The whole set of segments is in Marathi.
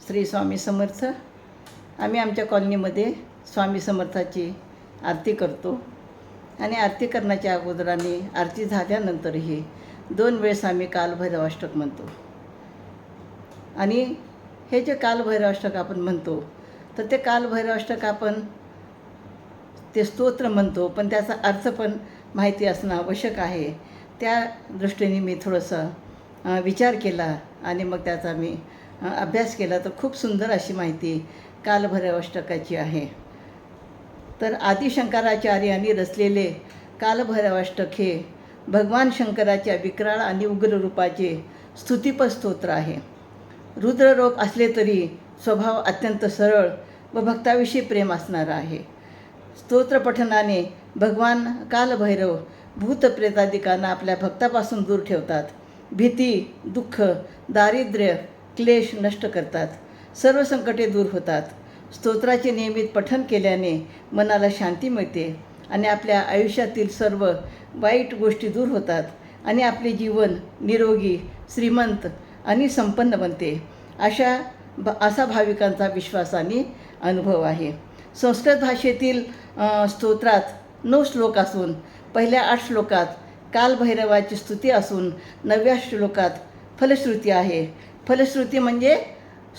श्री स्वामी समर्थ. आम्ही आमच्या कॉलनीमध्ये स्वामी समर्थाची आरती करतो आणि आरती करण्याच्या अगोदर आणि आरती झाल्यानंतरही 2 वेळेस आम्ही कालभैरवाष्टक म्हणतो. आणि हे जे कालभैरवाष्टक आपण म्हणतो तर ते कालभैरवाष्टक आपण ते स्तोत्र म्हणतो, पण त्याचा अर्थ पण माहिती असणं आवश्यक आहे. त्या दृष्टीने मी थोडंसं विचार केला आणि मग त्याचा मी अभ्यास केला, तर खूप सुंदर अशी माहिती कालभैरवाष्टकाची आहे. तर आदिशंकराचार्यांनी रचलेले कालभैरवाष्टक हे भगवान शंकराच्या विक्राळ आणि उग्र रूपाचे स्तुतिपद स्तोत्र आहे. रुद्ररूप असले तरी स्वभाव अत्यंत सरळ व भक्ताविषयी प्रेम असणारा आहे. स्तोत्रपठनाने भगवान कालभैरव भूतप्रेतादिकांना आपल्या भक्तापासून दूर ठेवतात. भीती, दुःख, दारिद्र्य, क्लेश नष्ट करतात. सर्व संकटे दूर होतात. स्तोत्राचे नियमित पठन केल्याने मनाला शांती मिळते आणि आपल्या आयुष्यातील सर्व वाईट गोष्टी दूर होतात आणि आपले जीवन निरोगी, श्रीमंत आणि संपन्न बनते. असा भाविकांचा विश्वास आणि अनुभव आहे. संस्कृत भाषेतील स्तोत्रात 9 श्लोक असून पहिल्या 8 श्लोकात कालभैरवाची स्तुती असून 9व्या श्लोकात फलश्रुती आहे. फलश्रुती म्हणजे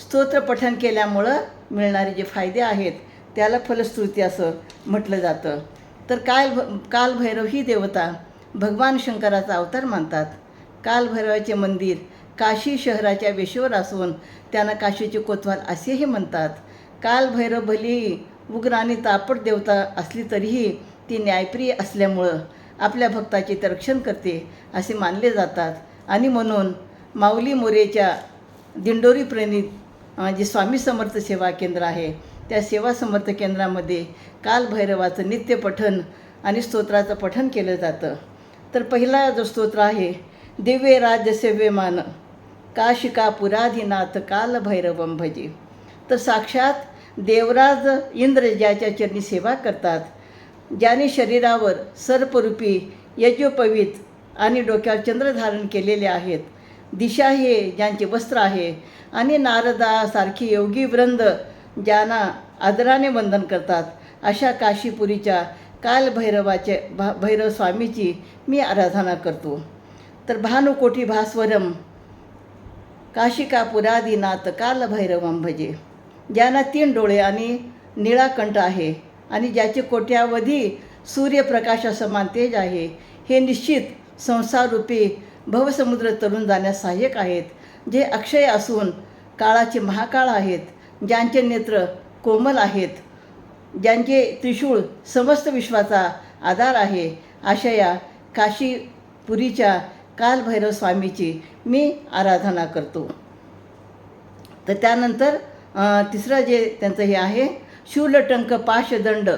स्तोत्र पठन केल्यामुळं मिळणारे जे फायदे आहेत त्याला फलश्रुती असं म्हटलं जातं. तर कालभैरव ही देवता भगवान शंकराचा अवतार मानतात. कालभैरवाचे मंदिर काशी शहराच्या वेशीवर असून त्यांना काशीचे कोतवाल असेही म्हणतात. कालभैरव भली उग्र आणि तापट देवता असली तरीही ती न्यायप्रिय असल्यामुळं आपल्या भक्ताचे ते रक्षण करते असे मानले जातात. आणि म्हणून माऊली मोरेच्या दिंडोरी प्रणीत जे स्वामी समर्थ सेवा केंद्र आहे त्या सेवा समर्थ केंद्रामध्ये कालभैरवाचं नित्य पठन आणि स्तोत्राचं पठन केलं जातं. तर पहिला जो स्तोत्र आहे, दिव्य राज्य सेव्यमान काशिका पुराधीनाथ कालभैरवम भजे. तर साक्षात देवराज इंद्र ज्याच्या चरणी सेवा करतात, ज्याने शरीरावर सर्परूपी यज्ञोपवीत आणि डोक्यावर चंद्र धारण केलेले आहेत, दिशा हे ज्यांचे वस्त्र आहे आणि नारदासारखी योगी वृंद ज्यांना आदराने वंदन करतात, अशा काशीपुरीच्या कालभैरवाचे भैरव स्वामीची मी आराधना करतो. तर भानुकोटी भास्वरम काशिकापुरादीनाथ कालभैरवम भजे. ज्यांना 3 डोळे आणि निळा कंठ आहे आणि ज्याचे कोट्यावधी सूर्यप्रकाशासमान तेज आहे, हे निश्चित संसाररूपी भवसमुद्र तरुण जाण्यास सहाय्यक आहेत. जे अक्षय असून काळाचे महाकाळ आहेत, ज्यांचे नेत्र कोमल आहेत, ज्यांचे त्रिशूळ समस्त विश्वाचा आधार आहे, अशा या काशीपुरीच्या कालभैरव स्वामीची मी आराधना करतो. तर त्यानंतर तिसरं जे त्यांचं हे आहे, शूलटंक पाशदंड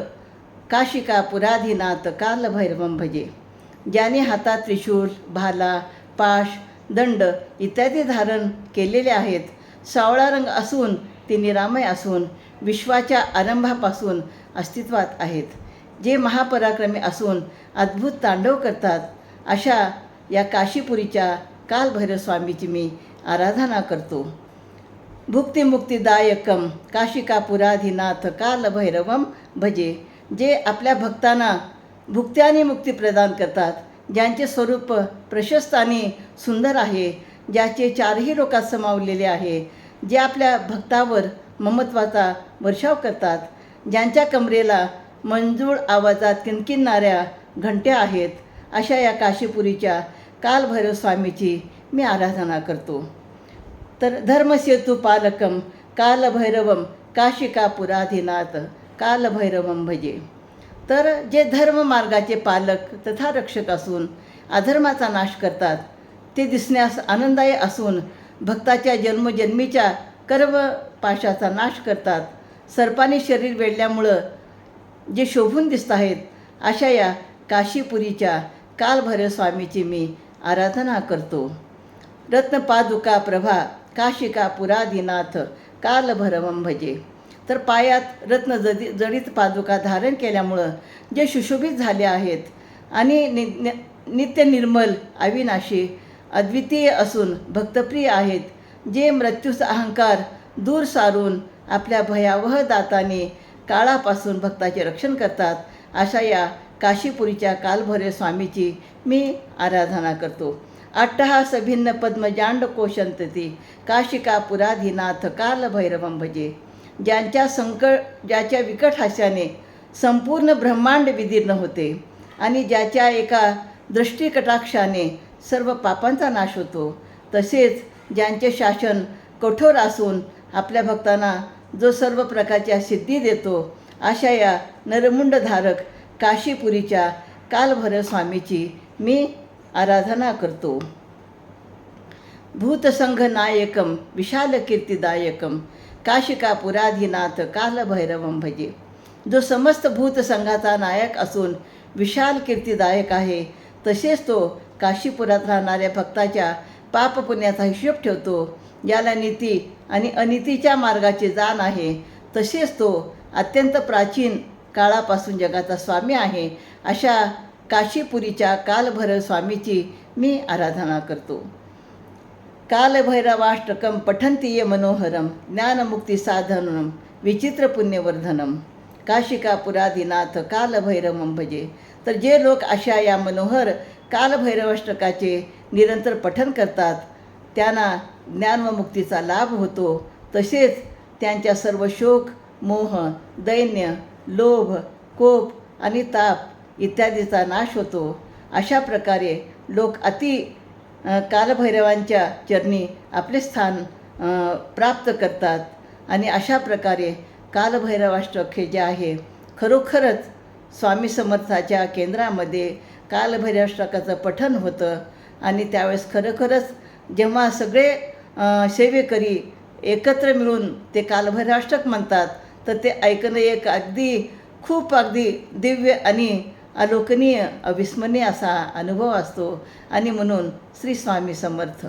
काशिका पुराधीनाथ कालभैरवम भजे. ज्याने हातात त्रिशूल, भाला, पाश, दंड इत्यादी धारण केलेले आहेत, सावळा रंग असून ते निरामय असून विश्वाच्या आरंभापासून अस्तित्वात आहेत, जे महापराक्रमी असून अद्भुत तांडव करतात, अशा या काशीपुरीच्या कालभैरव स्वामीची मी आराधना करतो. भुक्तिमुक्तिदायकम काशिकापुराधीनाथ कालभैरवम भजे. जे आपल्या भक्तांना भुक्ती आणि मुक्ती प्रदान करतात, ज्यांचे स्वरूप प्रशस्त आणि सुंदर आहे, ज्याचे 4ही लोकात समावलेले आहे, जे आपल्या भक्तावर ममत्वाचा वर्षाव करतात, ज्यांच्या कमरेला मंजूळ आवाजात किणकिणणाऱ्या घंट्या आहेत, अशा या काशीपुरीच्या कालभैरव स्वामीची मी आराधना करतो. तर धर्मसेतू पालकम कालभैरवम काशिकापुराधीनाथ कालभैरवम भजे. तर जे धर्ममार्गाचे पालक तथा रक्षक असून अधर्माचा नाश करतात, ते दिसण्यास आनंददायी असून भक्ताच्या जन्मजन्मीच्या कर्मपाशाचा नाश करतात, सर्पाने शरीर वेढल्यामुळं जे शोभून दिसत आहेत, अशा या काशीपुरीच्या कालभैरव स्वामीची मी आराधना करतो. रत्नपादुका प्रभा काशिकापुराधीनाथ कालभैरवम भजे. तर पायात रत्न जडित पादुका धारण केल्यामुळं जे सुशोभित झाले आहेत आणि नित्य निर्मल, अविनाशी, अद्वितीय असून भक्तप्रिय आहेत, जे मृत्यूचा अहंकार दूर सारून आपल्या भयावह दाताने काळापासून भक्ताचे रक्षण करतात. अशा या काशीपुरीच्या कालभैरव स्वामीची मी आराधना करतो. अट्टहास भिन्न पद्मजांड कोशंतती काशिका पुराधीनाथ कालभैरवं भजे. ज्याच्या विकट हास्याने संपूर्ण ब्रह्मांड विदीर्ण होते आणि ज्याच्या एका दृष्टिकटाक्षाने सर्व पापांचा नाश होतो, तसेच ज्यांचे शासन कठोर असून आपल्या भक्तांना जो सर्व प्रकारच्या सिद्धी देतो, अशा या नरमुंडधारक काशीपुरीच्या कालभैरव स्वामीची मी आराधना करतो. भूतसंघ नायकम विशाल कीर्तिदायकम काशिका पुराधीनाथ कालभैरवं भजे. जो समस्त भूतसंघाचा नायक असून विशाल कीर्तिदायक आहे, तसेच तो काशीपुरात राहणाऱ्या भक्ताच्या पापपुण्याचा हिशोब ठेवतो. याला नीती आणि अनितीच्या मार्गाचे जाण आहे. तसेच तो अत्यंत प्राचीन काळापासून जगाचा स्वामी आहे. अशा काशीपुरीच्या कालभैरव स्वामीची मी आराधना करतो. कालभैरवाष्टकं पठन्ति ये मनोहरं ज्ञानमुक्तिसाधनं विचित्रपुण्यवर्धनं काशिका पुराधीनाथ कालभैरवं भजे. तर जे लोक अशा या मनोहर कालभैरवाष्टकाचे निरंतर पठन करतात, त्यांना ज्ञान व मुक्तीचा लाभ होतो. तसेच त्यांच्या सर्व शोक, मोह, दैन्य, लोभ, कोप आणि ताप इत्यादीचा नाश होतो. अशा प्रकारे लोक कालभैरवांच्या चरणी आपले स्थान प्राप्त करतात. आणि अशा प्रकारे कालभैरवाष्टक हे जे आहे, खरोखरच स्वामी समर्थाच्या केंद्रामध्ये कालभैरवाष्टकाचं पठन होतं. आणि त्यावेळेस खरोखरच जेव्हा सगळे सेवेकरी एकत्र मिळून ते कालभैरवाष्टक म्हणतात, तर ते ऐकणं एक खूप अगदी दिव्य आणि अलोकनीय, अविस्मरणीय असा अनुभव असतो. आणि म्हणून श्री स्वामी समर्थ.